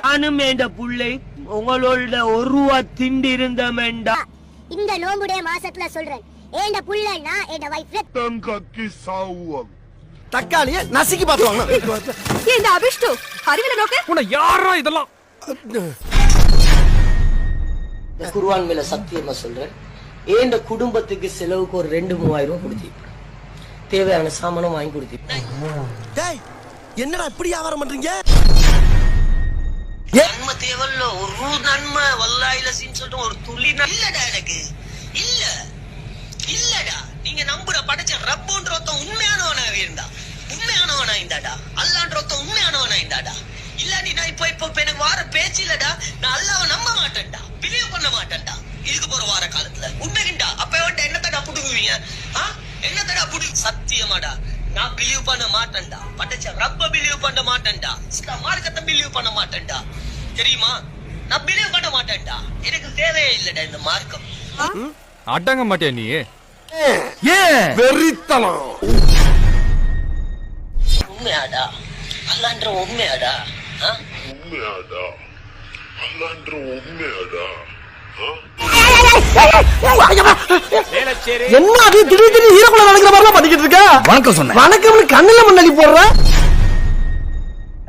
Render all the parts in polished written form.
நானும் என் புள்ளை உங்களோட ஒரு ரூபா திண்டி இருந்தமேண்டா. இந்த நோம்புடைய மாசத்துல சொல்றேன், ஏண்ட புள்ளனா ஏண்ட வைஃப் தங்கக்கி சாவுவாங்க. தக்காளிய நசுக்கி பாத்துவாங்க. இந்த அபிஷ்டு அறிவில நோக்கு உன்னை யாரா இதெல்லாம்? குர்ஆன் மேல சத்தியமா சொல்றேன், ஏண்ட குடும்பத்துக்கு செலவுக்கு ஒரு 2-3000 ரூபாய் கொடுத்தி, தேவையான சாமானும் வாங்கி கொடுத்தி. டேய் என்னடா இப்படி வியாபாரம் பண்றீங்க? நன்மை தேவல்ல, ஒரு நன்மை வல்லாயில சொல்லிட்டு ஒரு துளி இல்லடா எனக்கு இல்ல இல்லடா. நீங்க நம்புற படைச்ச ரப்போன்ற ஒருத்தன் உண்மையானவனாவே இருந்தா, உண்மையானவனா இருந்தாடா, அல்லான்ற ஒருத்தன் உண்மையானவனா இருந்தாடா. இல்லாட்டி நான் இப்ப எனக்கு வார பேச்சு இல்லடா, நான் அல்லாவை நம்ப மாட்டேன்டா, பிலீவ் பண்ண மாட்டேன்டா. இதுக்கு போற வார காலத்துல உண்மைகிண்டா அப்ப என்னத்தடா புடுங்குவீங்க? என்னத்தடா புடி சத்தியமாடா நான் பிலீவ் பண்ண மாட்டேன்டா, படைச்ச ரப்ப பிலீவ் பண்ண மாட்டேன்டா, இஸ்லாம் மார்க்கத்தை பிலீவ் பண்ண மாட்டேன்டா. தெரியுமா? நான் பிலீவ் பண்ண மாட்டேன்டா, எனக்கு தேவையே இல்லடா இந்த மார்க்கம். அடங்க மாட்டியா நீ? வெறித்தனம். உண்மையாடா அல்லான்ற உண்மையாடா? உண்மையாடா அல்லான்ற உண்மையாடா? என்ன அது திடீர்னு ஹீரோக்குள்ள நடக்கிற மாதிரி பண்ணிக்கிட்டு இருக்க? வணக்கம் சொன்ன. வணக்கம்னு கண்ணுல மண்ணலி போடுற.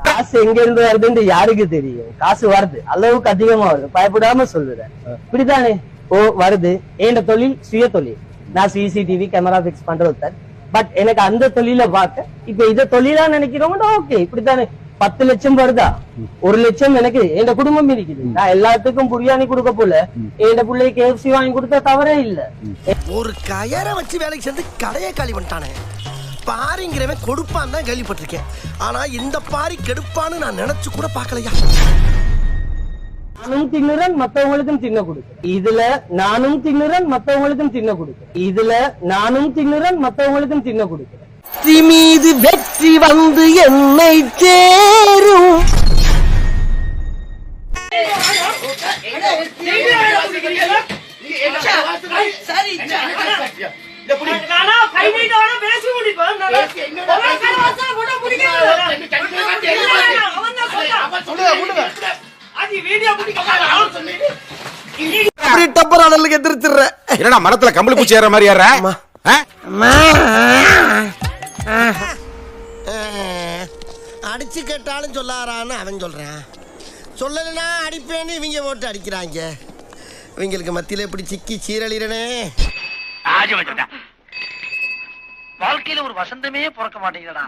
காசு எங்க இருந்து வருதுன்னு யாருக்கு தெரியும்? காசு வருது, அளவுக்கு அதிகமா வருது, பயப்படாம சொல்லுறேன். இப்படித்தானே? ஓ வருது. என் தொழில் சுய தொழில், நான் சிசிடிவி கேமரா பிக்ஸ் பண்றது. பட் எனக்கு அந்த தொழில பார்க்க இப்ப இத தொழிலா நினைக்கிறவங்க ஓகே. இப்படித்தானே 10 லட்சம் வருதா, 1 லட்சம் எனக்கு என் குடும்பம் இருக்குது. நான் எல்லாத்துக்கும் பிரியாணி கொடுக்க போல என் பிள்ளைக்கு KFC வாங்கி கொடுத்தா தவறே இல்ல. ஒரு கயரை வச்சு வேலைக்கு சேர்ந்து கடையை காலி பண்ணிட்டானே. பாரிங்கிறவன் கொடுப்பான்னு தான் கேள்விப்பட்டிருக்கேன், ஆனா இந்த பாரி கெடுப்பான்னு நான் நினைச்சு கூட பாக்கலையா. நானும் தின்னுறேன் மத்தவங்களுக்கும் தின்ன கொடுக்கிறேன், இதுல நானும் தின்னுறேன் மத்தவங்களுக்கும் தின்ன கொடுக்கிறேன், இதுல நானும் தின்னுறேன் மத்தவங்களுக்கும் தின்ன கொடுக்கிறேன். மீது வெற்றி வந்து என்னை சேரும். டப்பர் அடலுக்கு எதிர்த்துற. என்னடா மரத்துல கம்பளி பூச்சி ஏற மாதிரி ஏற? அடிச்சு கேட்டாலும் சொல்லாரான்னு அவன் சொல்றான், சொல்லலைன்னா அடிப்பேன்னு இவங்க போட்டு அடிக்கிறாங்க. இவங்களுக்கு மத்தியில இப்படி சிக்கி சீரழிறனே. வாழ்க்கையில ஒரு வசந்தமே பிறக்க மாட்டேங்குதுடா.